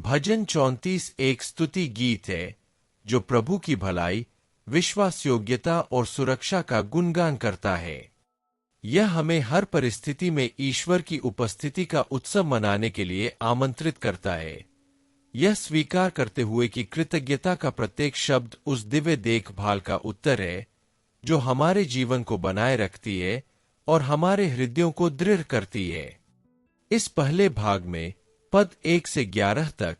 भजन 34 एक स्तुति गीत है जो प्रभु की भलाई, विश्वास योग्यता और सुरक्षा का गुणगान करता है। यह हमें हर परिस्थिति में ईश्वर की उपस्थिति का उत्सव मनाने के लिए आमंत्रित करता है। यह स्वीकार करते हुए कि कृतज्ञता का प्रत्येक शब्द उस दिव्य देखभाल का उत्तर है जो हमारे जीवन को बनाए रखती है और हमारे हृदयों को दृढ़ करती है। इस पहले भाग में पद 1 से 11 तक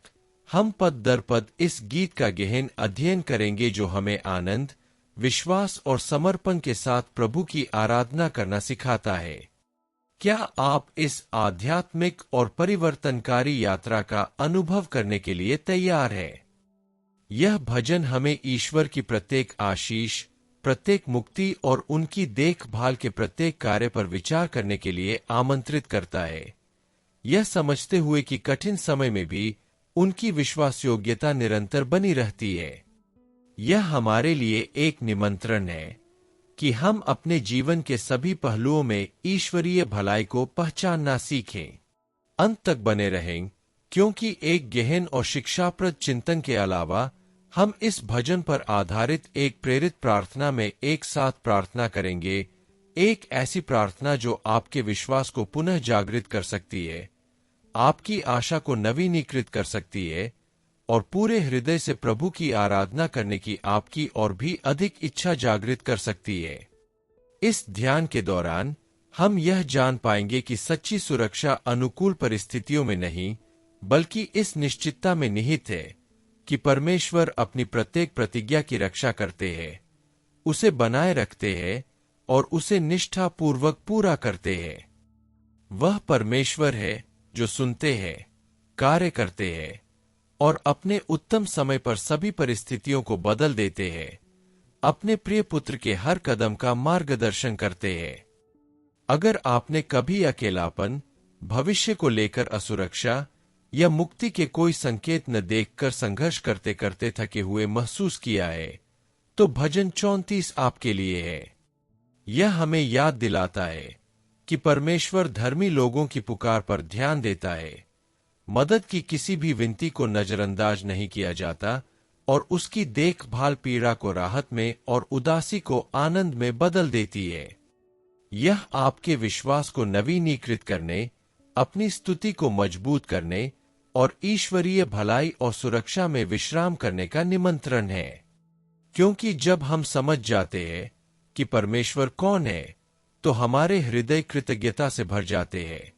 हम पद दर पद इस गीत का गहन अध्ययन करेंगे जो हमें आनंद, विश्वास और समर्पण के साथ प्रभु की आराधना करना सिखाता है। क्या आप इस आध्यात्मिक और परिवर्तनकारी यात्रा का अनुभव करने के लिए तैयार हैं? यह भजन हमें ईश्वर की प्रत्येक आशीष, प्रत्येक मुक्ति और उनकी देखभाल के प्रत्येक कार्य पर विचार करने के लिए आमंत्रित करता है, यह समझते हुए कि कठिन समय में भी उनकी विश्वास योग्यता निरंतर बनी रहती है। यह हमारे लिए एक निमंत्रण है कि हम अपने जीवन के सभी पहलुओं में ईश्वरीय भलाई को पहचानना सीखें। अंत तक बने रहें, क्योंकि एक गहन और शिक्षाप्रद चिंतन के अलावा हम इस भजन पर आधारित एक प्रेरित प्रार्थना में एक साथ प्रार्थना करेंगे, एक ऐसी प्रार्थना जो आपके विश्वास को पुनः जागृत कर सकती है, आपकी आशा को नवीनीकृत कर सकती है और पूरे हृदय से प्रभु की आराधना करने की आपकी और भी अधिक इच्छा जागृत कर सकती है। इस ध्यान के दौरान हम यह जान पाएंगे कि सच्ची सुरक्षा अनुकूल परिस्थितियों में नहीं, बल्कि इस निश्चितता में निहित है कि परमेश्वर अपनी प्रत्येक प्रतिज्ञा की रक्षा करते हैं, उसे बनाए रखते हैं और उसे निष्ठापूर्वक पूरा करते हैं। वह परमेश्वर है जो सुनते हैं, कार्य करते हैं और अपने उत्तम समय पर सभी परिस्थितियों को बदल देते हैं, अपने प्रिय पुत्र के हर कदम का मार्गदर्शन करते हैं। अगर आपने कभी अकेलापन, भविष्य को लेकर असुरक्षा या मुक्ति के कोई संकेत न देखकर संघर्ष करते करते थके हुए महसूस किया है, तो भजन 34 आपके लिए है। यह हमें याद दिलाता है कि परमेश्वर धर्मी लोगों की पुकार पर ध्यान देता है, मदद की किसी भी विनती को नजरअंदाज नहीं किया जाता और उसकी देखभाल पीड़ा को राहत में और उदासी को आनंद में बदल देती है। यह आपके विश्वास को नवीनीकृत करने, अपनी स्तुति को मजबूत करने और ईश्वरीय भलाई और सुरक्षा में विश्राम करने का निमंत्रण है। क्योंकि जब हम समझ जाते हैं कि परमेश्वर कौन है, तो हमारे हृदय कृतज्ञता से भर जाते हैं,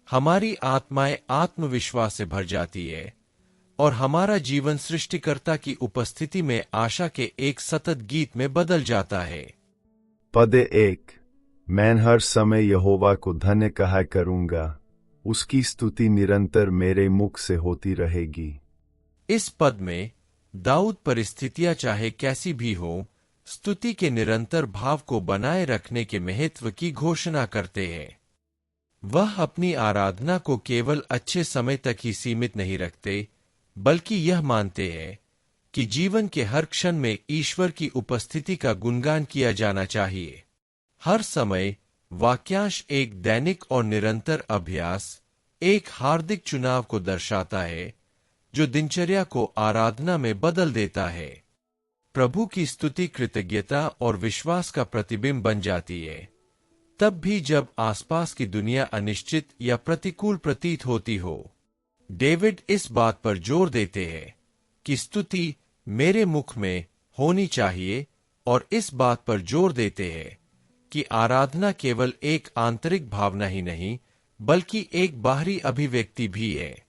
हमारी आत्माएं आत्मविश्वास से भर जाती है और हमारा जीवन सृष्टिकर्ता की उपस्थिति में आशा के एक सतत गीत में बदल जाता है। पद 1, मैं हर समय यहोवा को धन्य कहा करूंगा, उसकी स्तुति निरंतर मेरे मुख से होती रहेगी। इस पद में दाऊद परिस्थितियां चाहे कैसी भी हो, स्तुति के निरंतर भाव को बनाए रखने के महत्व की घोषणा करते हैं। वह अपनी आराधना को केवल अच्छे समय तक ही सीमित नहीं रखते, बल्कि यह मानते हैं कि जीवन के हर क्षण में ईश्वर की उपस्थिति का गुणगान किया जाना चाहिए। हर समय वाक्यांश एक दैनिक और निरंतर अभ्यास, एक हार्दिक चुनाव को दर्शाता है जो दिनचर्या को आराधना में बदल देता है। प्रभु की स्तुति कृतज्ञता और विश्वास का प्रतिबिंब बन जाती है, तब भी जब आसपास की दुनिया अनिश्चित या प्रतिकूल प्रतीत होती हो। डेविड इस बात पर जोर देते हैं कि स्तुति मेरे मुख में होनी चाहिए और इस बात पर जोर देते हैं कि आराधना केवल एक आंतरिक भावना ही नहीं, बल्कि एक बाहरी अभिव्यक्ति भी है।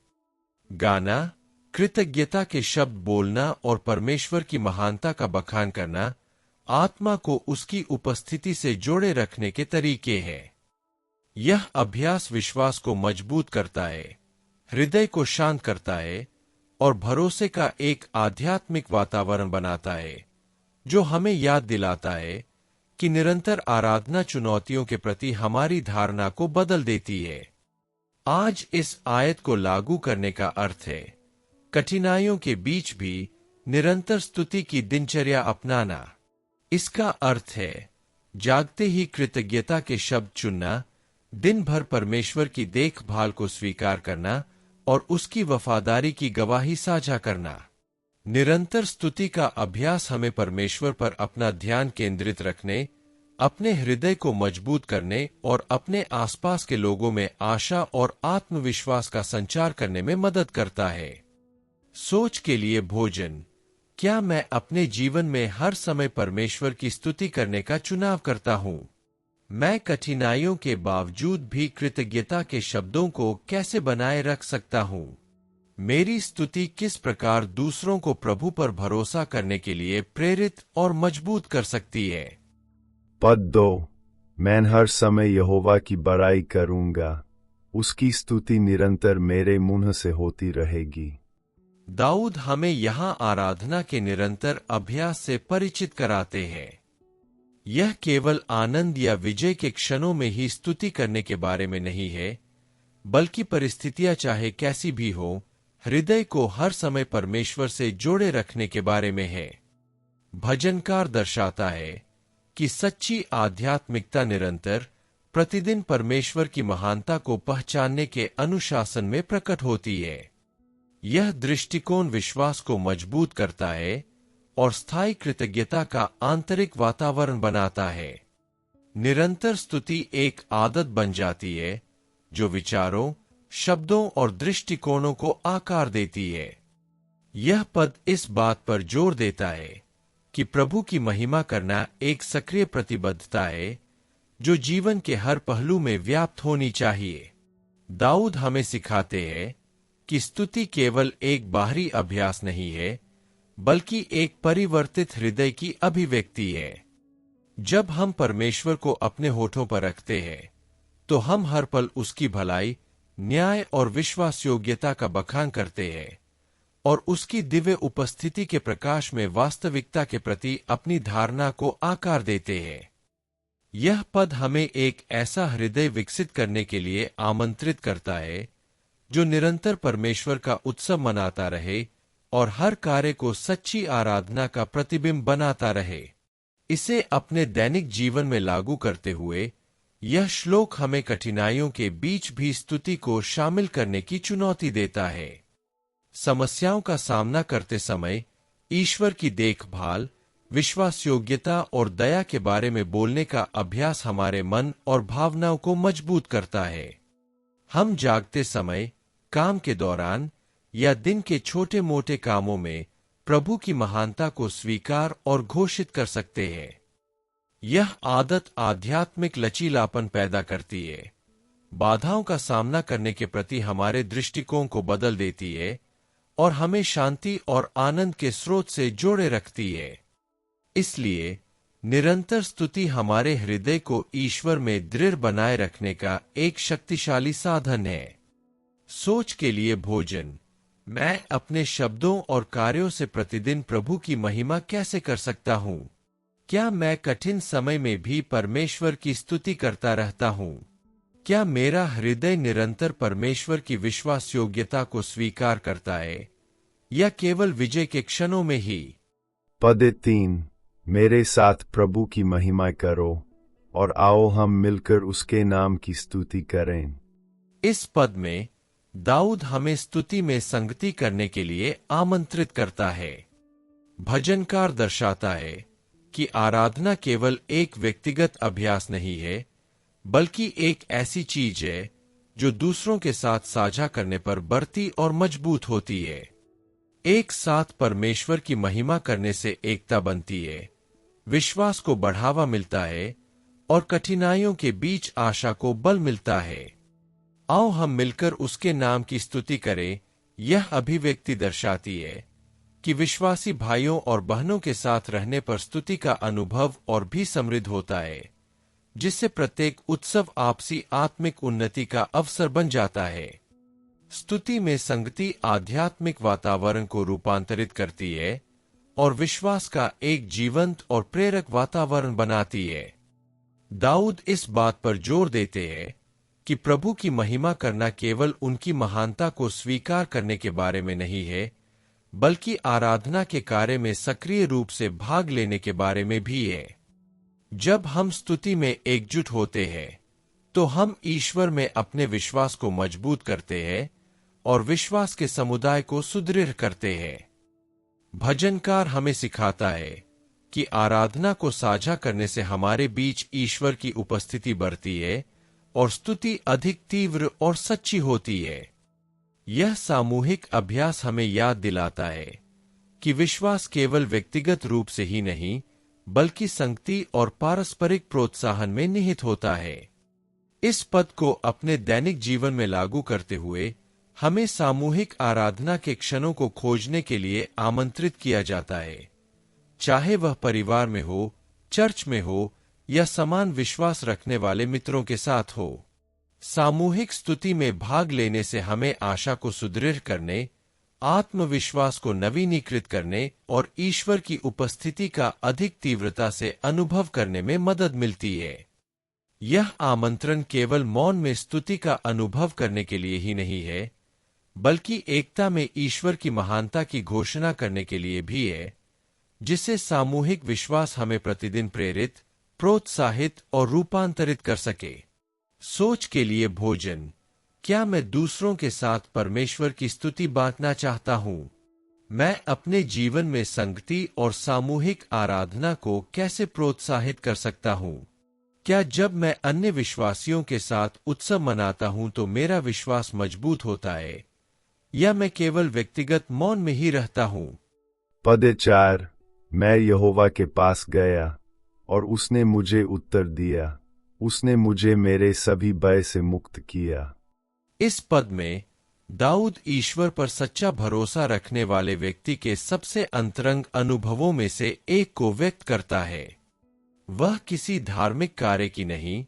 गाना, कृतज्ञता के शब्द बोलना और परमेश्वर की महानता का बखान करना आत्मा को उसकी उपस्थिति से जोड़े रखने के तरीके हैं। यह अभ्यास विश्वास को मजबूत करता है, हृदय को शांत करता है और भरोसे का एक आध्यात्मिक वातावरण बनाता है जो हमें याद दिलाता है कि निरंतर आराधना चुनौतियों के प्रति हमारी धारणा को बदल देती है। आज इस आयत को लागू करने का अर्थ है कठिनाइयों के बीच भी निरंतर स्तुति की दिनचर्या अपनाना। इसका अर्थ है जागते ही कृतज्ञता के शब्द चुनना, दिन भर परमेश्वर की देखभाल को स्वीकार करना और उसकी वफादारी की गवाही साझा करना। निरंतर स्तुति का अभ्यास हमें परमेश्वर पर अपना ध्यान केंद्रित रखने, अपने हृदय को मजबूत करने और अपने आसपास के लोगों में आशा और आत्मविश्वास का संचार करने में मदद करता है। सोच के लिए भोजन। क्या मैं अपने जीवन में हर समय परमेश्वर की स्तुति करने का चुनाव करता हूँ? मैं कठिनाइयों के बावजूद भी कृतज्ञता के शब्दों को कैसे बनाए रख सकता हूँ? मेरी स्तुति किस प्रकार दूसरों को प्रभु पर भरोसा करने के लिए प्रेरित और मजबूत कर सकती है? पद 2। मैं हर समय यहोवा की बड़ाई करूंगा, उसकी स्तुति निरंतर मेरे मुंह से होती रहेगी। दाऊद हमें यहाँ आराधना के निरंतर अभ्यास से परिचित कराते हैं। यह केवल आनंद या विजय के क्षणों में ही स्तुति करने के बारे में नहीं है, बल्कि परिस्थितियां चाहे कैसी भी हो, हृदय को हर समय परमेश्वर से जोड़े रखने के बारे में है। भजनकार दर्शाता है कि सच्ची आध्यात्मिकता निरंतर प्रतिदिन परमेश्वर की महानता को पहचानने के अनुशासन में प्रकट होती है। यह दृष्टिकोण विश्वास को मजबूत करता है और स्थायी कृतज्ञता का आंतरिक वातावरण बनाता है। निरंतर स्तुति एक आदत बन जाती है जो विचारों, शब्दों और दृष्टिकोणों को आकार देती है। यह पद इस बात पर जोर देता है कि प्रभु की महिमा करना एक सक्रिय प्रतिबद्धता है जो जीवन के हर पहलू में व्याप्त होनी चाहिए। दाऊद हमें सिखाते हैं कि स्तुति केवल एक बाहरी अभ्यास नहीं है, बल्कि एक परिवर्तित हृदय की अभिव्यक्ति है। जब हम परमेश्वर को अपने होठों पर रखते हैं, तो हम हर पल उसकी भलाई, न्याय और विश्वास योग्यता का बखान करते हैं और उसकी दिव्य उपस्थिति के प्रकाश में वास्तविकता के प्रति अपनी धारणा को आकार देते हैं। यह पद हमें एक ऐसा हृदय विकसित करने के लिए आमंत्रित करता है जो निरंतर परमेश्वर का उत्सव मनाता रहे और हर कार्य को सच्ची आराधना का प्रतिबिंब बनाता रहे। इसे अपने दैनिक जीवन में लागू करते हुए यह श्लोक हमें कठिनाइयों के बीच भी स्तुति को शामिल करने की चुनौती देता है। समस्याओं का सामना करते समय ईश्वर की देखभाल, विश्वास योग्यता और दया के बारे में बोलने का अभ्यास हमारे मन और भावनाओं को मजबूत करता है। हम जागते समय, काम के दौरान या दिन के छोटे मोटे कामों में प्रभु की महानता को स्वीकार और घोषित कर सकते हैं। यह आदत आध्यात्मिक लचीलापन पैदा करती है, बाधाओं का सामना करने के प्रति हमारे दृष्टिकोण को बदल देती है और हमें शांति और आनंद के स्रोत से जोड़े रखती है। इसलिए निरंतर स्तुति हमारे हृदय को ईश्वर में दृढ़ बनाए रखने का एक शक्तिशाली साधन है। सोच के लिए भोजन। मैं अपने शब्दों और कार्यों से प्रतिदिन प्रभु की महिमा कैसे कर सकता हूँ? क्या मैं कठिन समय में भी परमेश्वर की स्तुति करता रहता हूँ? क्या मेरा हृदय निरंतर परमेश्वर की विश्वास योग्यता को स्वीकार करता है या केवल विजय के क्षणों में ही? पद 3। मेरे साथ प्रभु की महिमा करो और आओ हम मिलकर उसके नाम की स्तुति करें। इस पद में दाऊद हमें स्तुति में संगति करने के लिए आमंत्रित करता है। भजनकार दर्शाता है कि आराधना केवल एक व्यक्तिगत अभ्यास नहीं है, बल्कि एक ऐसी चीज है जो दूसरों के साथ साझा करने पर बढ़ती और मजबूत होती है। एक साथ परमेश्वर की महिमा करने से एकता बनती है, विश्वास को बढ़ावा मिलता है और कठिनाइयों के बीच आशा को बल मिलता है। आओ हम मिलकर उसके नाम की स्तुति करें। यह अभिव्यक्ति दर्शाती है कि विश्वासी भाइयों और बहनों के साथ रहने पर स्तुति का अनुभव और भी समृद्ध होता है, जिससे प्रत्येक उत्सव आपसी आत्मिक उन्नति का अवसर बन जाता है। स्तुति में संगति आध्यात्मिक वातावरण को रूपांतरित करती है और विश्वास का एक जीवंत और प्रेरक वातावरण बनाती है। दाऊद इस बात पर जोर देते हैं कि प्रभु की महिमा करना केवल उनकी महानता को स्वीकार करने के बारे में नहीं है, बल्कि आराधना के कार्य में सक्रिय रूप से भाग लेने के बारे में भी है। जब हम स्तुति में एकजुट होते हैं, तो हम ईश्वर में अपने विश्वास को मजबूत करते हैं और विश्वास के समुदाय को सुदृढ़ करते हैं। भजनकार हमें सिखाता है कि आराधना को साझा करने से हमारे बीच ईश्वर की उपस्थिति बढ़ती है और स्तुति अधिक तीव्र और सच्ची होती है। यह सामूहिक अभ्यास हमें याद दिलाता है कि विश्वास केवल व्यक्तिगत रूप से ही नहीं, बल्कि संगति और पारस्परिक प्रोत्साहन में निहित होता है। इस पद को अपने दैनिक जीवन में लागू करते हुए हमें सामूहिक आराधना के क्षणों को खोजने के लिए आमंत्रित किया जाता है, चाहे वह परिवार में हो, चर्च में हो या समान विश्वास रखने वाले मित्रों के साथ हो। सामूहिक स्तुति में भाग लेने से हमें आशा को सुदृढ़ करने, आत्मविश्वास को नवीनीकृत करने और ईश्वर की उपस्थिति का अधिक तीव्रता से अनुभव करने में मदद मिलती है। यह आमंत्रण केवल मौन में स्तुति का अनुभव करने के लिए ही नहीं है, बल्कि एकता में ईश्वर की महानता की घोषणा करने के लिए भी है, जिससे सामूहिक विश्वास हमें प्रतिदिन प्रेरित, प्रोत्साहित और रूपांतरित कर सके। सोच के लिए भोजन। क्या मैं दूसरों के साथ परमेश्वर की स्तुति बांटना चाहता हूं? मैं अपने जीवन में संगति और सामूहिक आराधना को कैसे प्रोत्साहित कर सकता हूं? क्या जब मैं अन्य विश्वासियों के साथ उत्सव मनाता हूं तो मेरा विश्वास मजबूत होता है, या मैं केवल व्यक्तिगत मौन में ही रहता हूं? पद 4। मैं यहोवा के पास गया और उसने मुझे उत्तर दिया, उसने मुझे मेरे सभी भय से मुक्त किया। इस पद में दाऊद ईश्वर पर सच्चा भरोसा रखने वाले व्यक्ति के सबसे अंतरंग अनुभवों में से एक को व्यक्त करता है। वह किसी धार्मिक कार्य की नहीं,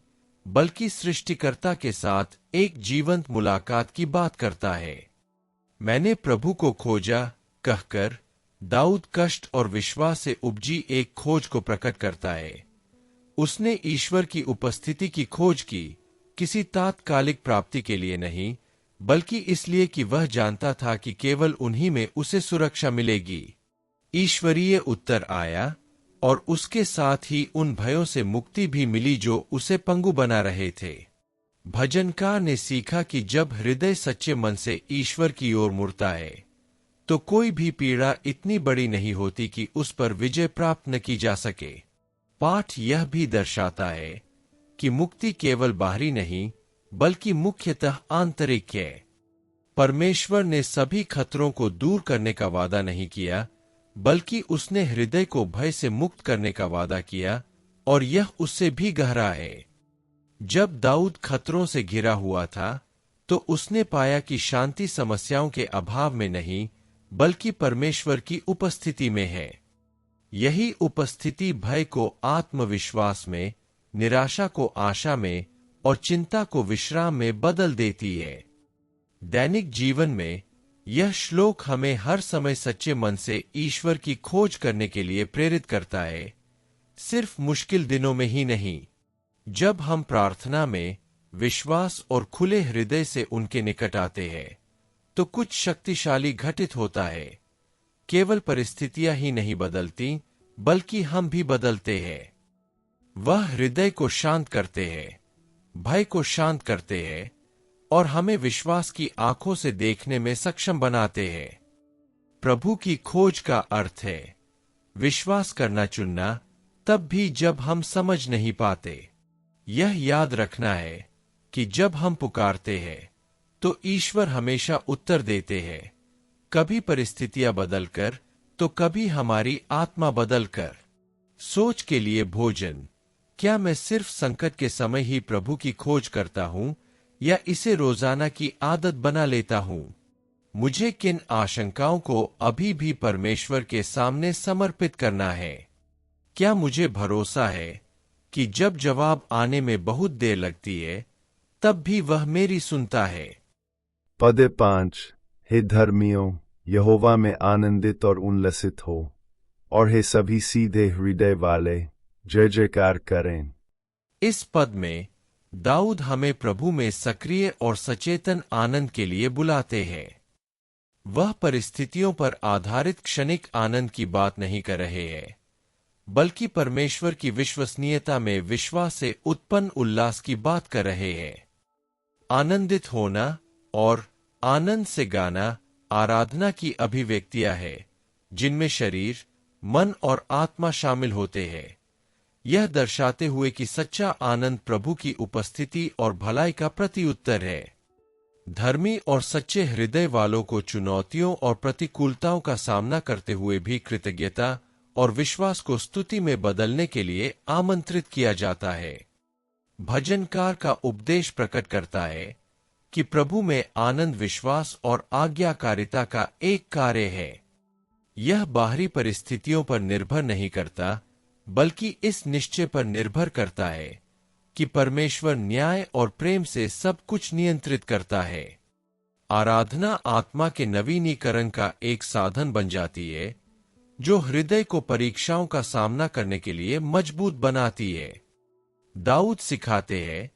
बल्कि सृष्टिकर्ता के साथ एक जीवंत मुलाकात की बात करता है। मैंने प्रभु को खोजा कहकर दाऊद कष्ट और विश्वास से उपजी एक खोज को प्रकट करता है। उसने ईश्वर की उपस्थिति की खोज की, किसी तात्कालिक प्राप्ति के लिए नहीं, बल्कि इसलिए कि वह जानता था कि केवल उन्हीं में उसे सुरक्षा मिलेगी। ईश्वरीय उत्तर आया और उसके साथ ही उन भयों से मुक्ति भी मिली जो उसे पंगु बना रहे थे। भजनकार ने सीखा कि जब हृदय सच्चे मन से ईश्वर की ओर मुड़ता है, तो कोई भी पीड़ा इतनी बड़ी नहीं होती कि उस पर विजय प्राप्त न की जा सके। पाठ यह भी दर्शाता है कि मुक्ति केवल बाहरी नहीं, बल्कि मुख्यतः आंतरिक है। परमेश्वर ने सभी खतरों को दूर करने का वादा नहीं किया, बल्कि उसने हृदय को भय से मुक्त करने का वादा किया, और यह उससे भी गहरा है। जब दाऊद खतरों से घिरा हुआ था, तो उसने पाया कि शांति समस्याओं के अभाव में नहीं, बल्कि परमेश्वर की उपस्थिति में है। यही उपस्थिति भय को आत्मविश्वास में, निराशा को आशा में और चिंता को विश्राम में बदल देती है। दैनिक जीवन में यह श्लोक हमें हर समय सच्चे मन से ईश्वर की खोज करने के लिए प्रेरित करता है, सिर्फ मुश्किल दिनों में ही नहीं। जब हम प्रार्थना में विश्वास और खुले हृदय से उनके निकट आते हैं, तो कुछ शक्तिशाली घटित होता है। केवल परिस्थितियां ही नहीं बदलती, बल्कि हम भी बदलते हैं। वह हृदय को शांत करते हैं, भय को शांत करते हैं और हमें विश्वास की आंखों से देखने में सक्षम बनाते हैं। प्रभु की खोज का अर्थ है विश्वास करना चुनना, तब भी जब हम समझ नहीं पाते। यह याद रखना है कि जब हम पुकारते हैं, तो ईश्वर हमेशा उत्तर देते हैं, कभी परिस्थितियां बदलकर, तो कभी हमारी आत्मा बदलकर। सोच के लिए भोजन। क्या मैं सिर्फ संकट के समय ही प्रभु की खोज करता हूं, या इसे रोजाना की आदत बना लेता हूं? मुझे किन आशंकाओं को अभी भी परमेश्वर के सामने समर्पित करना है? क्या मुझे भरोसा है कि जब जवाब आने में बहुत देर लगती है, तब भी वह मेरी सुनता है? पद 5। हे धर्मियों, यहोवा में आनंदित और उल्लसित हो, और हे सभी सीधे हृदय वाले, जय जयकार करें। इस पद में दाऊद हमें प्रभु में सक्रिय और सचेतन आनंद के लिए बुलाते हैं। वह परिस्थितियों पर आधारित क्षणिक आनंद की बात नहीं कर रहे हैं, बल्कि परमेश्वर की विश्वसनीयता में विश्वास से उत्पन्न उल्लास की बात कर रहे हैं। आनंदित होना और आनंद से गाना आराधना की अभिव्यक्तियां है, जिनमें शरीर, मन और आत्मा शामिल होते हैं। यह दर्शाते हुए कि सच्चा आनंद प्रभु की उपस्थिति और भलाई का प्रत्युत्तर है। धर्मी और सच्चे हृदय वालों को चुनौतियों और प्रतिकूलताओं का सामना करते हुए भी कृतज्ञता और विश्वास को स्तुति में बदलने के लिए आमंत्रित किया जाता है। भजनकार का उपदेश प्रकट करता है कि प्रभु में आनंद विश्वास और आज्ञाकारिता का एक कार्य है। यह बाहरी परिस्थितियों पर निर्भर नहीं करता, बल्कि इस निश्चय पर निर्भर करता है कि परमेश्वर न्याय और प्रेम से सब कुछ नियंत्रित करता है। आराधना आत्मा के नवीनीकरण का एक साधन बन जाती है, जो हृदय को परीक्षाओं का सामना करने के लिए मजबूत बनाती है। दाऊद सिखाते हैं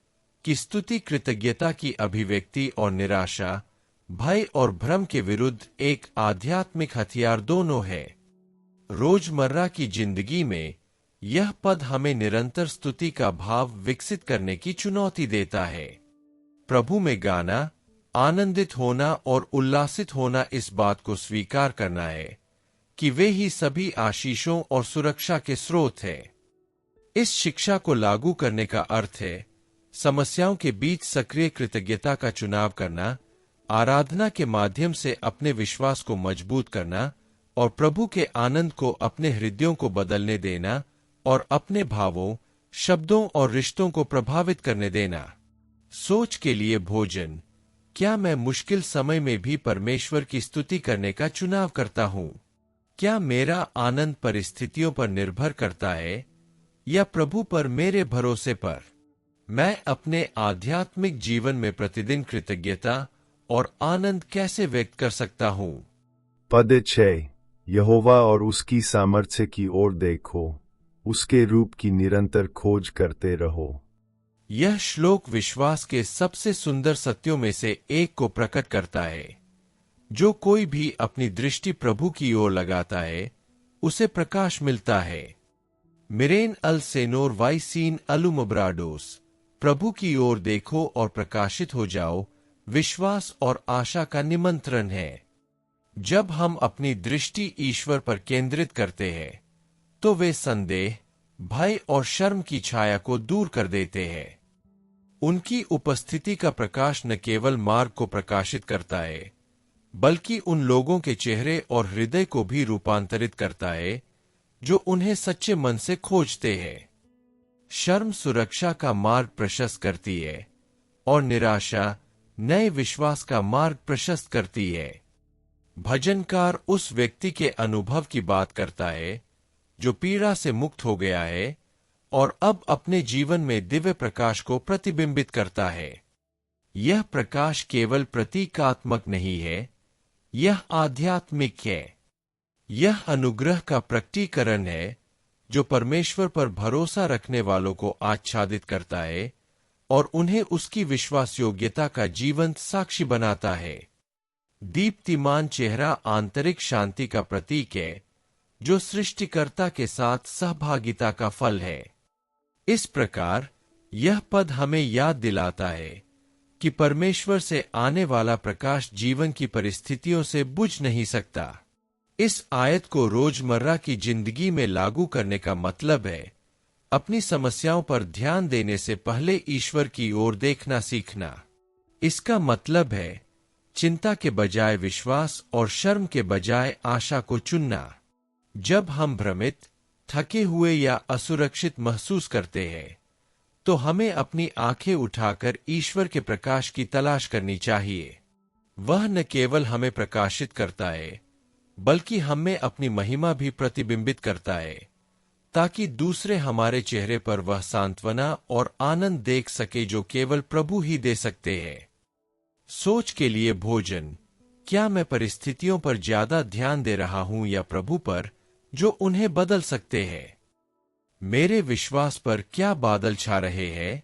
कि स्तुति कृतज्ञता की अभिव्यक्ति और निराशा, भय और भ्रम के विरुद्ध एक आध्यात्मिक हथियार दोनों है। रोजमर्रा की जिंदगी में यह पद हमें निरंतर स्तुति का भाव विकसित करने की चुनौती देता है। प्रभु में गाना, आनंदित होना और उल्लासित होना इस बात को स्वीकार करना है कि वे ही सभी आशीषों और सुरक्षा के स्रोत हैं। इस शिक्षा को लागू करने का अर्थ है समस्याओं के बीच सक्रिय कृतज्ञता का चुनाव करना, आराधना के माध्यम से अपने विश्वास को मजबूत करना और प्रभु के आनंद को अपने हृदयों को बदलने देना और अपने भावों, शब्दों और रिश्तों को प्रभावित करने देना। सोच के लिए भोजन। क्या मैं मुश्किल समय में भी परमेश्वर की स्तुति करने का चुनाव करता हूँ? क्या मेरा आनंद परिस्थितियों पर निर्भर करता है या प्रभु पर मेरे भरोसे पर? मैं अपने आध्यात्मिक जीवन में प्रतिदिन कृतज्ञता और आनंद कैसे व्यक्त कर सकता हूँ? पद 6 यहोवा और उसकी सामर्थ्य की ओर देखो, उसके रूप की निरंतर खोज करते रहो। यह श्लोक विश्वास के सबसे सुंदर सत्यों में से एक को प्रकट करता है। जो कोई भी अपनी दृष्टि प्रभु की ओर लगाता है, उसे प्रकाश मिलता है। मिरेन अल सेनोर वाइसीन अलुमब्राडोस। प्रभु की ओर देखो और प्रकाशित हो जाओ, विश्वास और आशा का निमंत्रण है। जब हम अपनी दृष्टि ईश्वर पर केंद्रित करते हैं, तो वे संदेह, भय और शर्म की छाया को दूर कर देते हैं। उनकी उपस्थिति का प्रकाश न केवल मार्ग को प्रकाशित करता है, बल्कि उन लोगों के चेहरे और हृदय को भी रूपांतरित करता है जो उन्हें सच्चे मन से खोजते हैं। शर्म सुरक्षा का मार्ग प्रशस्त करती है और निराशा नए विश्वास का मार्ग प्रशस्त करती है। भजनकार उस व्यक्ति के अनुभव की बात करता है जो पीड़ा से मुक्त हो गया है और अब अपने जीवन में दिव्य प्रकाश को प्रतिबिंबित करता है। यह प्रकाश केवल प्रतीकात्मक नहीं है, यह आध्यात्मिक है। यह अनुग्रह का प्रकटीकरण है जो परमेश्वर पर भरोसा रखने वालों को आच्छादित करता है और उन्हें उसकी विश्वास योग्यता का जीवंत साक्षी बनाता है। दीप्तिमान चेहरा आंतरिक शांति का प्रतीक है, जो सृष्टिकर्ता के साथ सहभागिता का फल है। इस प्रकार यह पद हमें याद दिलाता है कि परमेश्वर से आने वाला प्रकाश जीवन की परिस्थितियों से बुझ नहीं सकता। इस आयत को रोजमर्रा की जिंदगी में लागू करने का मतलब है अपनी समस्याओं पर ध्यान देने से पहले ईश्वर की ओर देखना सीखना। इसका मतलब है चिंता के बजाय विश्वास और शर्म के बजाय आशा को चुनना। जब हम भ्रमित, थके हुए या असुरक्षित महसूस करते हैं, तो हमें अपनी आंखें उठाकर ईश्वर के प्रकाश की तलाश करनी चाहिए। वह न केवल हमें प्रकाशित करता है, बल्कि हमें अपनी महिमा भी प्रतिबिंबित करता है, ताकि दूसरे हमारे चेहरे पर वह सांत्वना और आनंद देख सके जो केवल प्रभु ही दे सकते हैं। सोच के लिए भोजन। क्या मैं परिस्थितियों पर ज्यादा ध्यान दे रहा हूं या प्रभु पर, जो उन्हें बदल सकते हैं? मेरे विश्वास पर क्या बादल छा रहे हैं?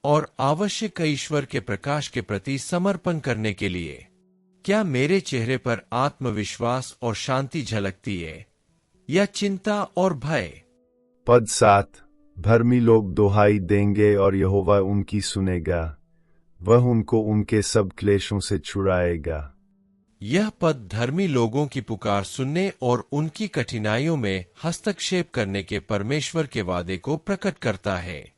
और आवश्यक ईश्वर के प्रकाश के प्रति समर्पण करने के लिए क्या मेरे चेहरे पर आत्मविश्वास और शांति झलकती है या चिंता और भय? पद 7 धर्मी लोग दुहाई देंगे और यहोवा उनकी सुनेगा, वह उनको उनके सब क्लेशों से छुड़ाएगा। यह पद धर्मी लोगों की पुकार सुनने और उनकी कठिनाइयों में हस्तक्षेप करने के परमेश्वर के वादे को प्रकट करता है।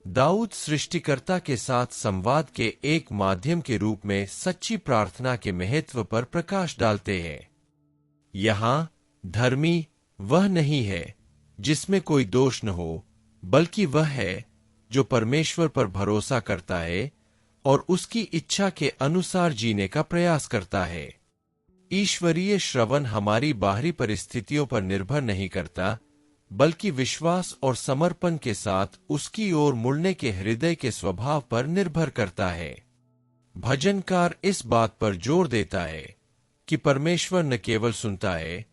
दाऊद सृष्टिकर्ता के साथ संवाद के एक माध्यम के रूप में सच्ची प्रार्थना के महत्व पर प्रकाश डालते हैं। यहाँ धर्मी वह नहीं है जिसमें कोई दोष न हो, बल्कि वह है जो परमेश्वर पर भरोसा करता है और उसकी इच्छा के अनुसार जीने का प्रयास करता है। ईश्वरीय श्रवण हमारी बाहरी परिस्थितियों पर निर्भर नहीं करता, बल्कि विश्वास और समर्पण के साथ उसकी ओर मुड़ने के हृदय के स्वभाव पर निर्भर करता है। भजनकार इस बात पर जोर देता है कि परमेश्वर न केवल सुनता है,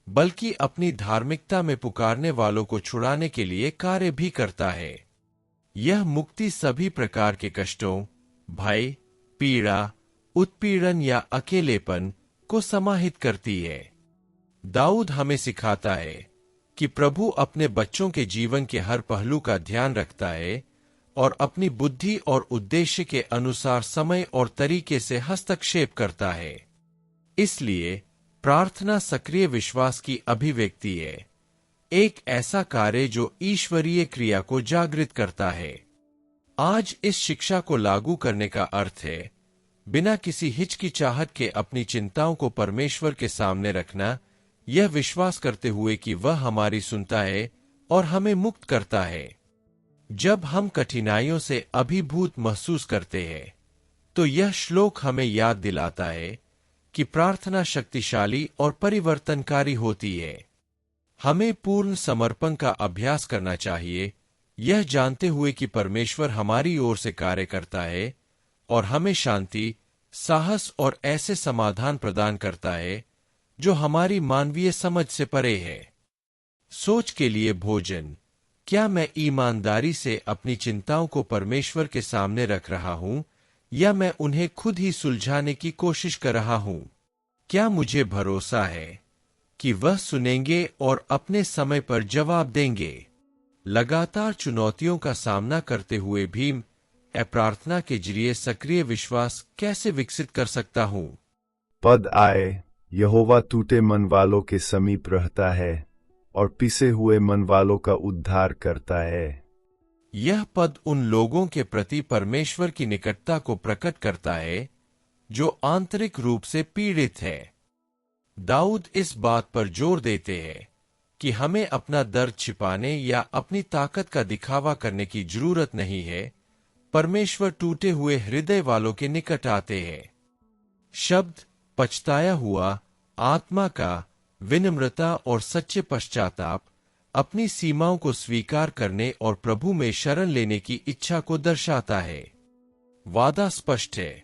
बल्कि अपनी धार्मिकता में पुकारने वालों को छुड़ाने के लिए कार्य भी करता है। यह मुक्ति सभी प्रकार के कष्टों, भय, पीड़ा, उत्पीड़न या अकेलेपन को समाहित करती है। दाऊद हमें सिखाता है कि प्रभु अपने बच्चों के जीवन के हर पहलू का ध्यान रखता है और अपनी बुद्धि और उद्देश्य के अनुसार समय और तरीके से हस्तक्षेप करता है। इसलिए प्रार्थना सक्रिय विश्वास की अभिव्यक्ति है, एक ऐसा कार्य जो ईश्वरीय क्रिया को जागृत करता है। आज इस शिक्षा को लागू करने का अर्थ है बिना किसी हिचकिचाहट के अपनी चिंताओं को परमेश्वर के सामने रखना, यह विश्वास करते हुए कि वह हमारी सुनता है और हमें मुक्त करता है। जब हम कठिनाइयों से अभिभूत महसूस करते हैं, तो यह श्लोक हमें याद दिलाता है कि प्रार्थना शक्तिशाली और परिवर्तनकारी होती है। हमें पूर्ण समर्पण का अभ्यास करना चाहिए, यह जानते हुए कि परमेश्वर हमारी ओर से कार्य करता है और हमें शांति, साहस और ऐसे समाधान प्रदान करता है जो हमारी मानवीय समझ से परे है। सोच के लिए भोजन। क्या मैं ईमानदारी से अपनी चिंताओं को परमेश्वर के सामने रख रहा हूं, या मैं उन्हें खुद ही सुलझाने की कोशिश कर रहा हूं? क्या मुझे भरोसा है कि वह सुनेंगे और अपने समय पर जवाब देंगे? लगातार चुनौतियों का सामना करते हुए भी मैं प्रार्थना के जरिए सक्रिय विश्वास कैसे विकसित कर सकता हूं? पद आए, यहोवा टूटे मन वालों के समीप रहता है और पिसे हुए मन वालों का उद्धार करता है। यह पद उन लोगों के प्रति परमेश्वर की निकटता को प्रकट करता है जो आंतरिक रूप से पीड़ित है। दाऊद इस बात पर जोर देते हैं कि हमें अपना दर्द छिपाने या अपनी ताकत का दिखावा करने की जरूरत नहीं है। परमेश्वर टूटे हुए हृदय वालों के निकट आते हैं। शब्द पछताया हुआ आत्मा का विनम्रता और सच्चे पश्चाताप अपनी सीमाओं को स्वीकार करने और प्रभु में शरण लेने की इच्छा को दर्शाता है। वादा स्पष्ट है,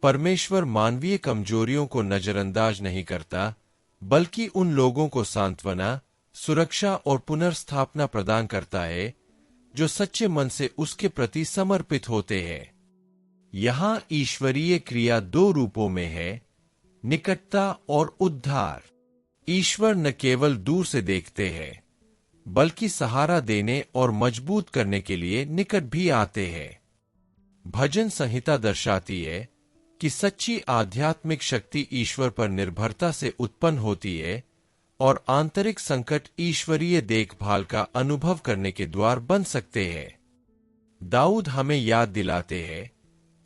परमेश्वर मानवीय कमजोरियों को नजरअंदाज नहीं करता, बल्कि उन लोगों को सांत्वना, सुरक्षा और पुनर्स्थापना प्रदान करता है जो सच्चे मन से उसके प्रति समर्पित होते हैं। यहां ईश्वरीय क्रिया दो रूपों में है, निकटता और उद्धार। ईश्वर न केवल दूर से देखते हैं, बल्कि सहारा देने और मजबूत करने के लिए निकट भी आते हैं। भजन संहिता दर्शाती है कि सच्ची आध्यात्मिक शक्ति ईश्वर पर निर्भरता से उत्पन्न होती है और आंतरिक संकट ईश्वरीय देखभाल का अनुभव करने के द्वार बन सकते हैं। दाऊद हमें याद दिलाते हैं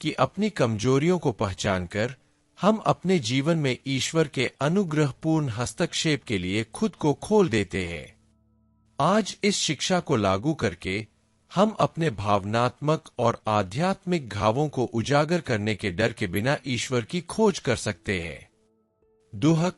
कि अपनी कमजोरियों को पहचानकर हम अपने जीवन में ईश्वर के अनुग्रहपूर्ण हस्तक्षेप के लिए खुद को खोल देते हैं। आज इस शिक्षा को लागू करके हम अपने भावनात्मक और आध्यात्मिक घावों को उजागर करने के डर के बिना ईश्वर की खोज कर सकते हैं। दुहक,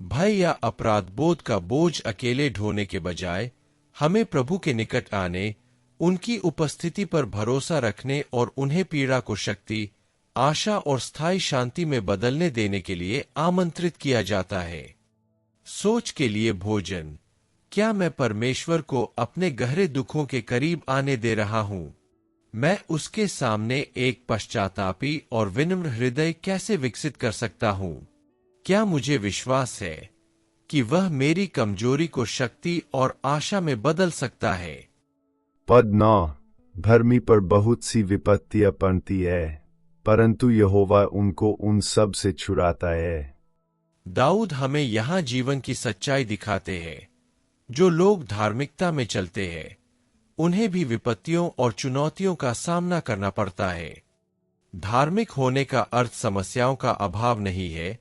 भय या अपराध बोध का बोझ अकेले ढोने के बजाय हमें प्रभु के निकट आने, उनकी उपस्थिति पर भरोसा रखने और उन्हें पीड़ा को शक्ति, आशा और स्थायी शांति में बदलने देने के लिए आमंत्रित किया जाता है। सोच के लिए भोजन। क्या मैं परमेश्वर को अपने गहरे दुखों के करीब आने दे रहा हूं? मैं उसके सामने एक पश्चातापी और विनम्र हृदय कैसे विकसित कर सकता हूं? क्या मुझे विश्वास है कि वह मेरी कमजोरी को शक्ति और आशा में बदल सकता है? पद 9, धर्मी पर बहुत सी विपत्तियां पड़ती है, परंतु यहोवा उनको उन सब से छुड़ाता है। दाऊद हमें यहाँ जीवन की सच्चाई दिखाते हैं। जो लोग धार्मिकता में चलते हैं उन्हें भी विपत्तियों और चुनौतियों का सामना करना पड़ता है। धार्मिक होने का अर्थ समस्याओं का अभाव नहीं है,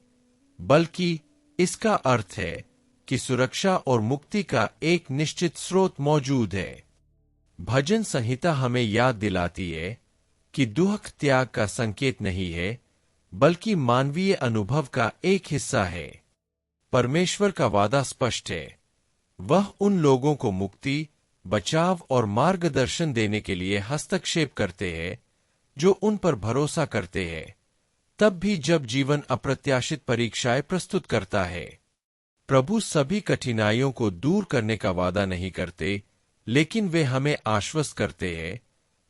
बल्कि इसका अर्थ है कि सुरक्षा और मुक्ति का एक निश्चित स्रोत मौजूद है। भजन संहिता हमें याद दिलाती है कि दुख त्याग का संकेत नहीं है, बल्कि मानवीय अनुभव का एक हिस्सा है। परमेश्वर का वादा स्पष्ट है। वह उन लोगों को मुक्ति, बचाव और मार्गदर्शन देने के लिए हस्तक्षेप करते हैं जो उन पर भरोसा करते हैं, तब भी जब जीवन अप्रत्याशित परीक्षाएं प्रस्तुत करता है। प्रभु सभी कठिनाइयों को दूर करने का वादा नहीं करते, लेकिन वे हमें आश्वस्त करते हैं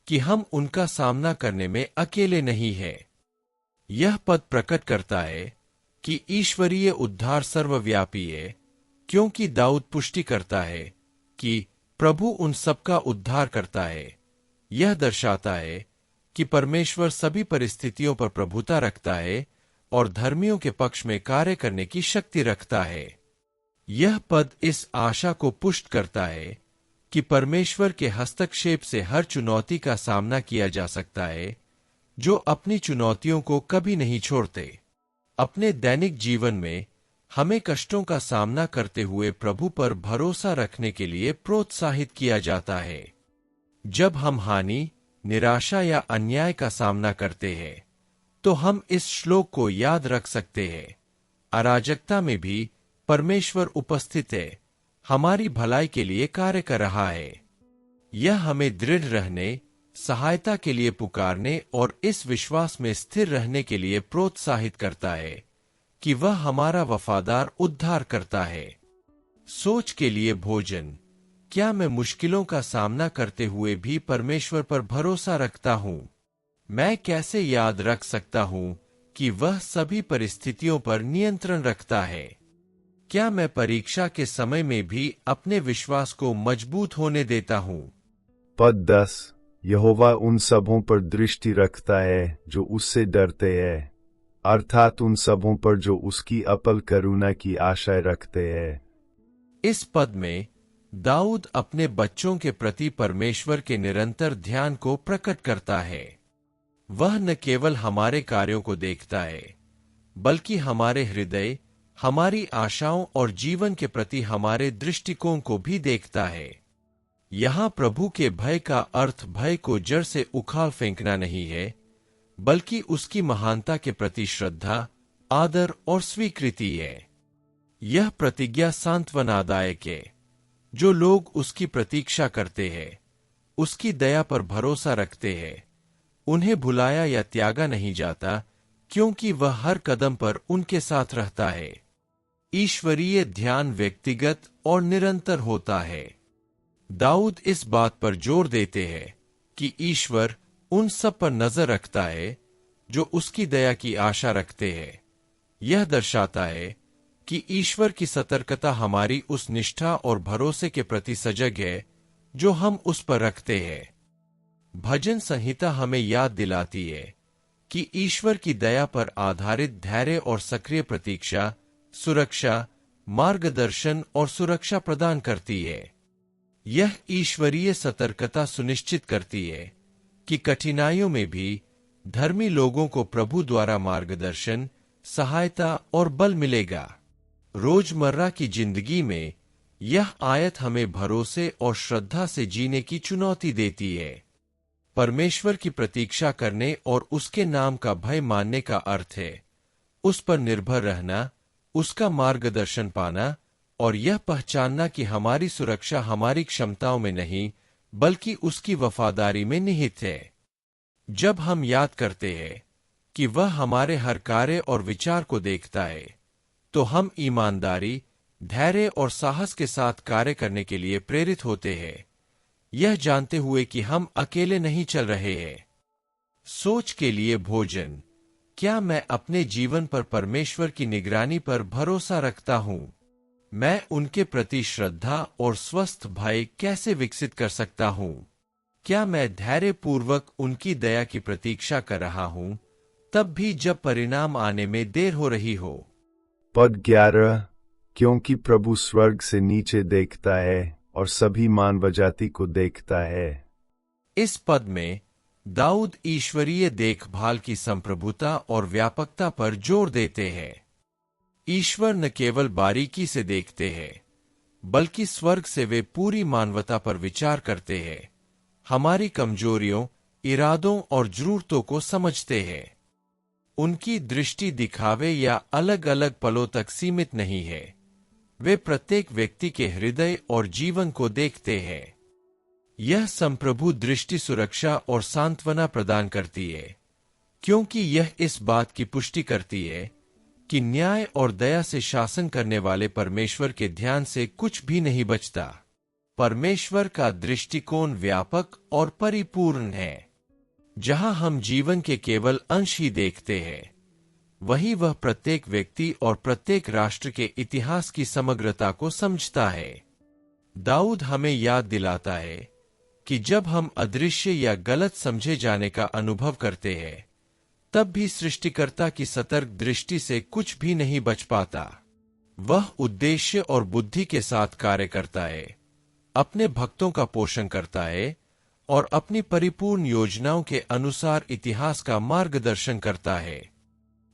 कि हम उनका सामना करने में अकेले नहीं हैं। यह पद प्रकट करता है कि ईश्वरीय उद्धार सर्वव्यापी है, क्योंकि दाऊद पुष्टि करता है कि प्रभु उन सबका उद्धार करता है। यह दर्शाता है कि परमेश्वर सभी परिस्थितियों पर प्रभुता रखता है और धर्मियों के पक्ष में कार्य करने की शक्ति रखता है। यह पद इस आशा को पुष्ट करता है कि परमेश्वर के हस्तक्षेप से हर चुनौती का सामना किया जा सकता है, जो अपनी चुनौतियों को कभी नहीं छोड़ते। अपने दैनिक जीवन में हमें कष्टों का सामना करते हुए प्रभु पर भरोसा रखने के लिए प्रोत्साहित किया जाता है। जब हम हानि, निराशा या अन्याय का सामना करते हैं, तो हम इस श्लोक को याद रख सकते हैं। अराजकता में भी परमेश्वर उपस्थित है, हमारी भलाई के लिए कार्य कर रहा है। यह हमें दृढ़ रहने, सहायता के लिए पुकारने और इस विश्वास में स्थिर रहने के लिए प्रोत्साहित करता है कि वह हमारा वफादार उद्धार करता है। सोच के लिए भोजन। क्या मैं मुश्किलों का सामना करते हुए भी परमेश्वर पर भरोसा रखता हूँ? मैं कैसे याद रख सकता हूँ कि वह सभी परिस्थितियों पर नियंत्रण रखता है? क्या मैं परीक्षा के समय में भी अपने विश्वास को मजबूत होने देता हूँ? पद 10। यहोवा उन सबों पर दृष्टि रखता है जो उससे डरते हैं, अर्थात उन सबों पर जो उसकी अपल करुणा की आशा रखते हैं। इस पद में दाऊद अपने बच्चों के प्रति परमेश्वर के निरंतर ध्यान को प्रकट करता है। वह न केवल हमारे कार्यों को देखता है, बल्कि हमारे हृदय, हमारी आशाओं और जीवन के प्रति हमारे दृष्टिकोण को भी देखता है। यहाँ प्रभु के भय का अर्थ भय को जड़ से उखाड़ फेंकना नहीं है, बल्कि उसकी महानता के प्रति श्रद्धा, आदर और स्वीकृति है। यह प्रतिज्ञा सांत्वनादायक है। जो लोग उसकी प्रतीक्षा करते हैं, उसकी दया पर भरोसा रखते हैं, उन्हें भुलाया या त्यागा नहीं जाता, क्योंकि वह हर कदम पर उनके साथ रहता है। ईश्वरीय ध्यान व्यक्तिगत और निरंतर होता है। दाऊद इस बात पर जोर देते हैं कि ईश्वर उन सब पर नजर रखता है जो उसकी दया की आशा रखते हैं। यह दर्शाता है कि ईश्वर की सतर्कता हमारी उस निष्ठा और भरोसे के प्रति सजग है जो हम उस पर रखते हैं। भजन संहिता हमें याद दिलाती है कि ईश्वर की दया पर आधारित धैर्य और सक्रिय प्रतीक्षा सुरक्षा, मार्गदर्शन और सुरक्षा प्रदान करती है। यह ईश्वरीय सतर्कता सुनिश्चित करती है कि कठिनाइयों में भी धर्मी लोगों को प्रभु द्वारा मार्गदर्शन, सहायता और बल मिलेगा। रोजमर्रा की जिंदगी में यह आयत हमें भरोसे और श्रद्धा से जीने की चुनौती देती है। परमेश्वर की प्रतीक्षा करने और उसके नाम का भय मानने का अर्थ है उस पर निर्भर रहना, उसका मार्गदर्शन पाना और यह पहचानना कि हमारी सुरक्षा हमारी क्षमताओं में नहीं, बल्कि उसकी वफादारी में निहित है। जब हम याद करते हैं कि वह हमारे हर कार्य और विचार को देखता है, तो हम ईमानदारी, धैर्य और साहस के साथ कार्य करने के लिए प्रेरित होते हैं, यह जानते हुए कि हम अकेले नहीं चल रहे हैं। सोच के लिए भोजन। क्या मैं अपने जीवन पर परमेश्वर की निगरानी पर भरोसा रखता हूँ? मैं उनके प्रति श्रद्धा और स्वस्थ भय कैसे विकसित कर सकता हूँ? क्या मैं धैर्यपूर्वक उनकी दया की प्रतीक्षा कर रहा हूँ तब भी जब परिणाम आने में देर हो रही हो। पद 11, क्योंकि प्रभु स्वर्ग से नीचे देखता है और सभी मानवजाति को देखता है। इस पद में दाऊद ईश्वरीय देखभाल की संप्रभुता और व्यापकता पर जोर देते हैं। ईश्वर न केवल बारीकी से देखते हैं, बल्कि स्वर्ग से वे पूरी मानवता पर विचार करते हैं, हमारी कमजोरियों, इरादों और जरूरतों को समझते हैं। उनकी दृष्टि दिखावे या अलग अलग पलों तक सीमित नहीं है, वे प्रत्येक व्यक्ति के हृदय और जीवन को देखते हैं। यह संप्रभु दृष्टि सुरक्षा और सांत्वना प्रदान करती है, क्योंकि यह इस बात की पुष्टि करती है कि न्याय और दया से शासन करने वाले परमेश्वर के ध्यान से कुछ भी नहीं बचता। परमेश्वर का दृष्टिकोण व्यापक और परिपूर्ण है। जहां हम जीवन के केवल अंश ही देखते हैं, वहीं वह प्रत्येक व्यक्ति और प्रत्येक राष्ट्र के इतिहास की समग्रता को समझता है। दाऊद हमें याद दिलाता है कि जब हम अदृश्य या गलत समझे जाने का अनुभव करते हैं, तब भी सृष्टिकर्ता की सतर्क दृष्टि से कुछ भी नहीं बच पाता। वह उद्देश्य और बुद्धि के साथ कार्य करता है, अपने भक्तों का पोषण करता है और अपनी परिपूर्ण योजनाओं के अनुसार इतिहास का मार्गदर्शन करता है।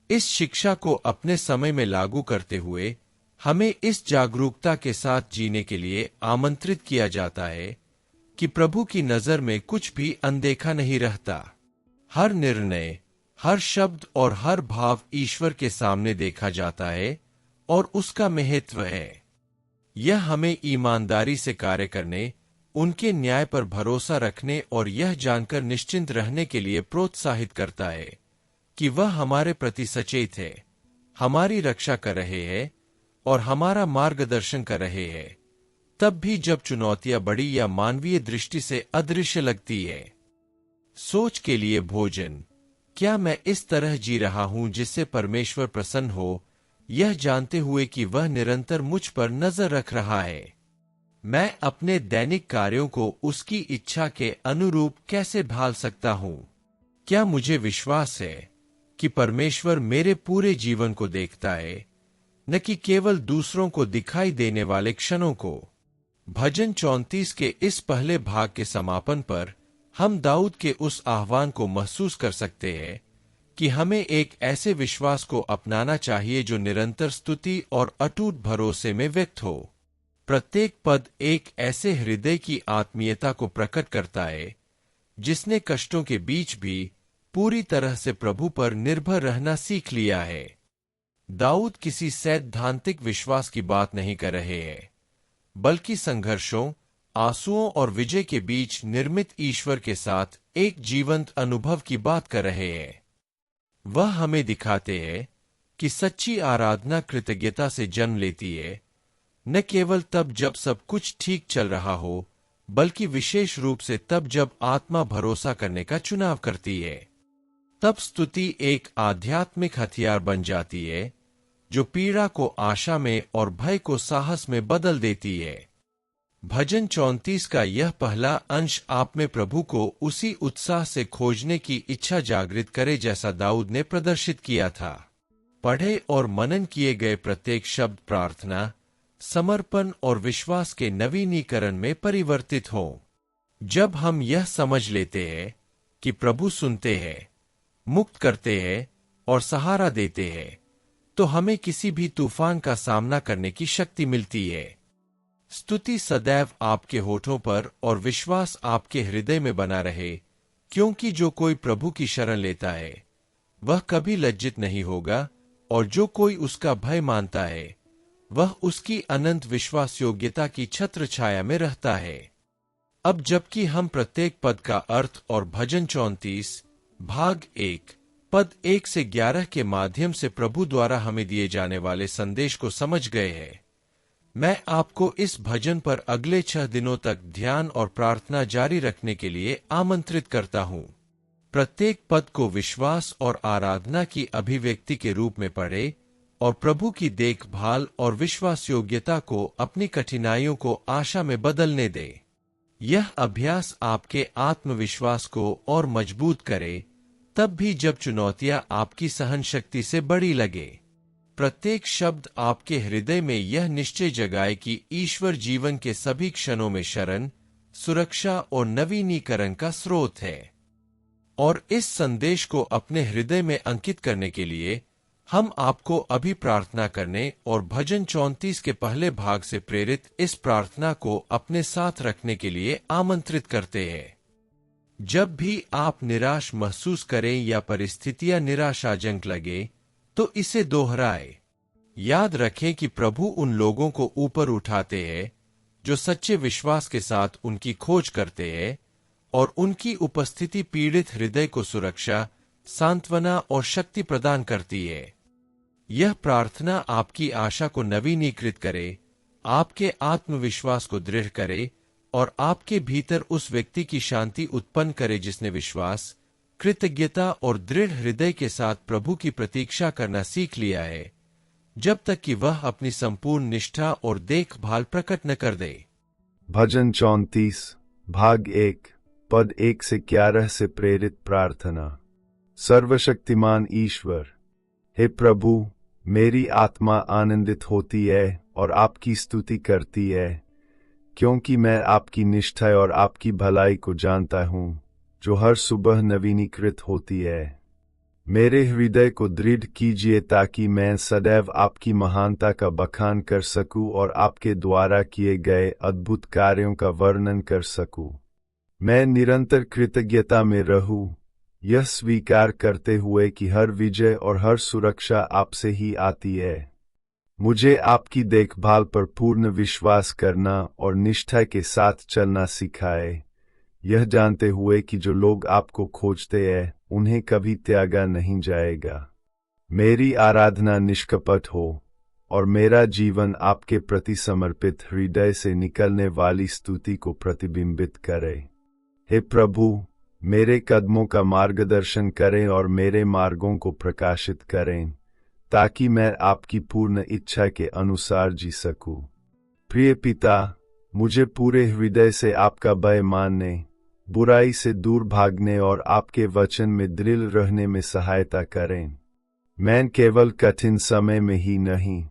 इस शिक्षा को अपने समय में लागू करते हुए हमें इस जागरूकता के साथ जीने के लिए आमंत्रित किया जाता है कि प्रभु की नजर में कुछ भी अनदेखा नहीं रहता। हर निर्णय, हर शब्द और हर भाव ईश्वर के सामने देखा जाता है और उसका महत्व है। यह हमें ईमानदारी से कार्य करने, उनके न्याय पर भरोसा रखने और यह जानकर निश्चिंत रहने के लिए प्रोत्साहित करता है कि वह हमारे प्रति सचेत है, हमारी रक्षा कर रहे हैं और हमारा मार्गदर्शन कर रहे हैं, तब भी जब चुनौतियां बड़ी या मानवीय दृष्टि से अदृश्य लगती है। सोच के लिए भोजन। क्या मैं इस तरह जी रहा हूं जिससे परमेश्वर प्रसन्न हो, यह जानते हुए कि वह निरंतर मुझ पर नजर रख रहा है? मैं अपने दैनिक कार्यों को उसकी इच्छा के अनुरूप कैसे ढाल सकता हूं? क्या मुझे विश्वास है कि परमेश्वर मेरे पूरे जीवन को देखता है, न कि केवल दूसरों को दिखाई देने वाले क्षणों को? भजन 34 के इस पहले भाग के समापन पर हम दाऊद के उस आह्वान को महसूस कर सकते हैं कि हमें एक ऐसे विश्वास को अपनाना चाहिए जो निरंतर स्तुति और अटूट भरोसे में व्यक्त हो। प्रत्येक पद एक ऐसे हृदय की आत्मीयता को प्रकट करता है जिसने कष्टों के बीच भी पूरी तरह से प्रभु पर निर्भर रहना सीख लिया है। दाऊद किसी सैद्धांतिक विश्वास की बात नहीं कर रहे हैं, बल्कि संघर्षों, आंसुओं और विजय के बीच निर्मित ईश्वर के साथ एक जीवंत अनुभव की बात कर रहे हैं। वह हमें दिखाते हैं कि सच्ची आराधना कृतज्ञता से जन्म लेती है, न केवल तब जब सब कुछ ठीक चल रहा हो, बल्कि विशेष रूप से तब जब आत्मा भरोसा करने का चुनाव करती है। तब स्तुति एक आध्यात्मिक हथियार बन जाती है जो पीड़ा को आशा में और भय को साहस में बदल देती है। भजन 34 का यह पहला अंश आप में प्रभु को उसी उत्साह से खोजने की इच्छा जागृत करे जैसा दाऊद ने प्रदर्शित किया था। पढ़े और मनन किए गए प्रत्येक शब्द प्रार्थना, समर्पण और विश्वास के नवीनीकरण में परिवर्तित हो। जब हम यह समझ लेते हैं कि प्रभु सुनते हैं, मुक्त करते हैं और सहारा देते हैं, तो हमें किसी भी तूफान का सामना करने की शक्ति मिलती है। स्तुति सदैव आपके होठों पर और विश्वास आपके हृदय में बना रहे, क्योंकि जो कोई प्रभु की शरण लेता है वह कभी लज्जित नहीं होगा, और जो कोई उसका भय मानता है वह उसकी अनंत विश्वास योग्यता की छत्र छाया में रहता है। अब जबकि हम प्रत्येक पद का अर्थ और भजन 34 भाग 1 पद 1 से 11 के माध्यम से प्रभु द्वारा हमें दिए जाने वाले संदेश को समझ गए हैं, मैं आपको इस भजन पर अगले 6 दिनों तक ध्यान और प्रार्थना जारी रखने के लिए आमंत्रित करता हूँ। प्रत्येक पद को विश्वास और आराधना की अभिव्यक्ति के रूप में पढ़े और प्रभु की देखभाल और विश्वास योग्यता को अपनी कठिनाइयों को आशा में बदलने दे। यह अभ्यास आपके आत्मविश्वास को और मजबूत करे तब भी जब चुनौतियां आपकी सहन शक्ति से बड़ी लगे। प्रत्येक शब्द आपके हृदय में यह निश्चय जगाए कि ईश्वर जीवन के सभी क्षणों में शरण, सुरक्षा और नवीनीकरण का स्रोत है। और इस संदेश को अपने हृदय में अंकित करने के लिए हम आपको अभी प्रार्थना करने और भजन 34 के पहले भाग से प्रेरित इस प्रार्थना को अपने साथ रखने के लिए आमंत्रित करते हैं। जब भी आप निराश महसूस करें या परिस्थितियां निराशाजनक लगे, तो इसे दोहराएं। याद रखें कि प्रभु उन लोगों को ऊपर उठाते हैं जो सच्चे विश्वास के साथ उनकी खोज करते हैं, और उनकी उपस्थिति पीड़ित हृदय को सुरक्षा, सांत्वना और शक्ति प्रदान करती है। यह प्रार्थना आपकी आशा को नवीनीकृत करे, आपके आत्मविश्वास को दृढ़ करे और आपके भीतर उस व्यक्ति की शांति उत्पन्न करे जिसने विश्वास, कृतज्ञता और दृढ़ हृदय के साथ प्रभु की प्रतीक्षा करना सीख लिया है, जब तक कि वह अपनी संपूर्ण निष्ठा और देखभाल प्रकट न कर दे। भजन 34 भाग 1 पद 1 से 11 से प्रेरित प्रार्थना। सर्वशक्तिमान ईश्वर, हे प्रभु, मेरी आत्मा आनंदित होती है और आपकी स्तुति करती है, क्योंकि मैं आपकी निष्ठा और आपकी भलाई को जानता हूँ, जो हर सुबह नवीनीकृत होती है। मेरे हृदय को दृढ़ कीजिए ताकि मैं सदैव आपकी महानता का बखान कर सकूं और आपके द्वारा किए गए अद्भुत कार्यों का वर्णन कर सकूं। मैं निरंतर कृतज्ञता में रहूं, यह स्वीकार करते हुए कि हर विजय और हर सुरक्षा आपसे ही आती है। मुझे आपकी देखभाल पर पूर्ण विश्वास करना और निष्ठा के साथ चलना सिखाए, यह जानते हुए कि जो लोग आपको खोजते हैं उन्हें कभी त्यागा नहीं जाएगा। मेरी आराधना निष्कपट हो और मेरा जीवन आपके प्रति समर्पित हृदय से निकलने वाली स्तुति को प्रतिबिंबित करे। हे प्रभु, मेरे कदमों का मार्गदर्शन करें और मेरे मार्गों को प्रकाशित करें, ताकि मैं आपकी पूर्ण इच्छा के अनुसार जी सकूं। प्रिय पिता, मुझे पूरे हृदय से आपका भय मानने, बुराई से दूर भागने और आपके वचन में दृढ़ रहने में सहायता करें। मैं केवल कठिन समय में ही नहीं,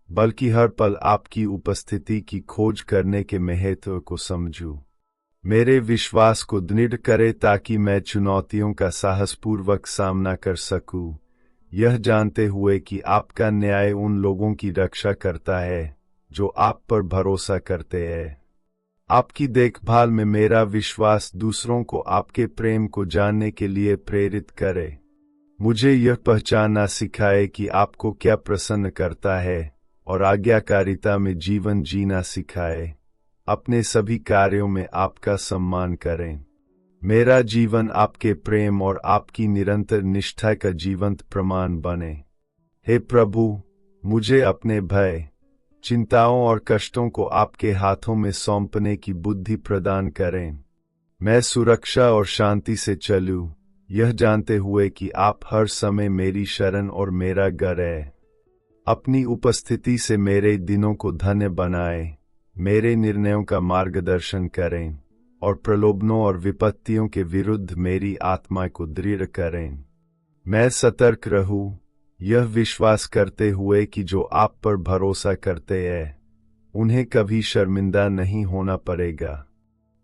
बल्कि हर पल आपकी उपस्थिति की खोज करने के महत्व को समझूं। मेरे विश्वास को दृढ़ करे ताकि मैं चुनौतियों का साहसपूर्वक सामना कर सकूं, यह जानते हुए कि आपका न्याय उन लोगों की रक्षा करता है जो आप पर भरोसा करते हैं। आपकी देखभाल में मेरा विश्वास दूसरों को आपके प्रेम को जानने के लिए प्रेरित करे। मुझे यह पहचानना सिखाए कि आपको क्या प्रसन्न करता है और आज्ञाकारिता में जीवन जीना सिखाए। अपने सभी कार्यों में आपका सम्मान करें। मेरा जीवन आपके प्रेम और आपकी निरंतर निष्ठा का जीवंत प्रमाण बने। हे प्रभु, मुझे अपने भय, चिंताओं और कष्टों को आपके हाथों में सौंपने की बुद्धि प्रदान करें। मैं सुरक्षा और शांति से चलूं, यह जानते हुए कि आप हर समय मेरी शरण और मेरा घर है। अपनी उपस्थिति से मेरे दिनों को धन्य बनाए, मेरे निर्णयों का मार्गदर्शन करें और प्रलोभनों और विपत्तियों के विरुद्ध मेरी आत्मा को दृढ़ करें। मैं सतर्क रहूं, यह विश्वास करते हुए कि जो आप पर भरोसा करते हैं उन्हें कभी शर्मिंदा नहीं होना पड़ेगा।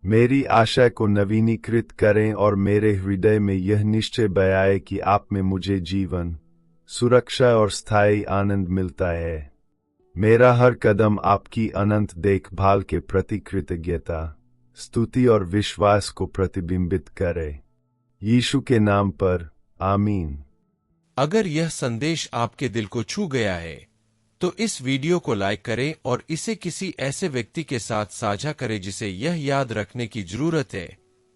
मेरी आशा को नवीनीकृत करें और मेरे हृदय में यह निश्चय बयाए कि आप में मुझे जीवन, सुरक्षा और स्थायी आनंद मिलता है। मेरा हर कदम आपकी अनंत देखभाल के प्रति कृतज्ञता, स्तुति और विश्वास को प्रतिबिंबित करे। यीशु के नाम पर आमीन। अगर यह संदेश आपके दिल को छू गया है तो इस वीडियो को लाइक करें और इसे किसी ऐसे व्यक्ति के साथ साझा करें जिसे यह याद रखने की जरूरत है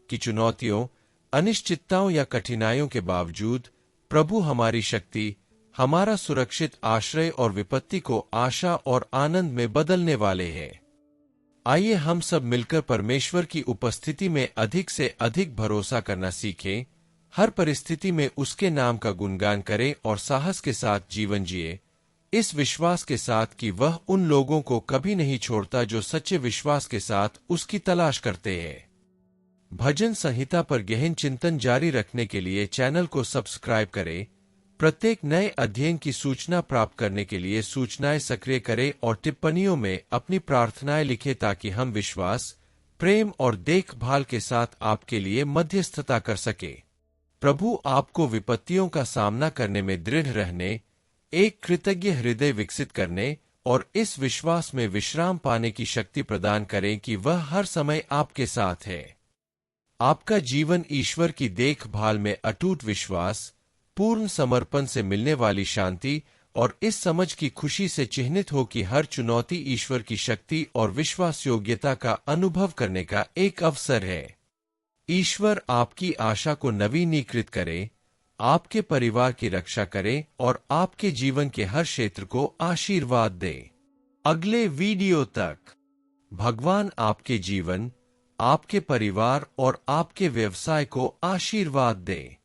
कि चुनौतियों, अनिश्चितताओं या कठिनाइयों के बावजूद प्रभु हमारी शक्ति, हमारा सुरक्षित आश्रय और विपत्ति को आशा और आनंद में बदलने वाले हैं। आइए हम सब मिलकर परमेश्वर की उपस्थिति में अधिक से अधिक भरोसा करना सीखें, हर परिस्थिति में उसके नाम का गुणगान करें और साहस के साथ जीवन जिए, इस विश्वास के साथ कि वह उन लोगों को कभी नहीं छोड़ता जो सच्चे विश्वास के साथ उसकी तलाश करते हैं। भजन संहिता पर गहन चिंतन जारी रखने के लिए चैनल को सब्सक्राइब करें। प्रत्येक नए अध्ययन की सूचना प्राप्त करने के लिए सूचनाएं सक्रिय करें और टिप्पणियों में अपनी प्रार्थनाएं लिखें ताकि हम विश्वास, प्रेम और देखभाल के साथ आपके लिए मध्यस्थता कर सके। प्रभु आपको विपत्तियों का सामना करने में दृढ़ रहने, एक कृतज्ञ हृदय विकसित करने और इस विश्वास में विश्राम पाने की शक्ति प्रदान करें कि वह हर समय आपके साथ है। आपका जीवन ईश्वर की देखभाल में अटूट विश्वास, पूर्ण समर्पण से मिलने वाली शांति और इस समझ की खुशी से चिह्नित हो कि हर चुनौती ईश्वर की शक्ति और विश्वास योग्यता का अनुभव करने का एक अवसर है। ईश्वर आपकी आशा को नवीनीकृत करे, आपके परिवार की रक्षा करे और आपके जीवन के हर क्षेत्र को आशीर्वाद दे। अगले वीडियो तक भगवान आपके जीवन, आपके परिवार और आपके व्यवसाय को आशीर्वाद दे।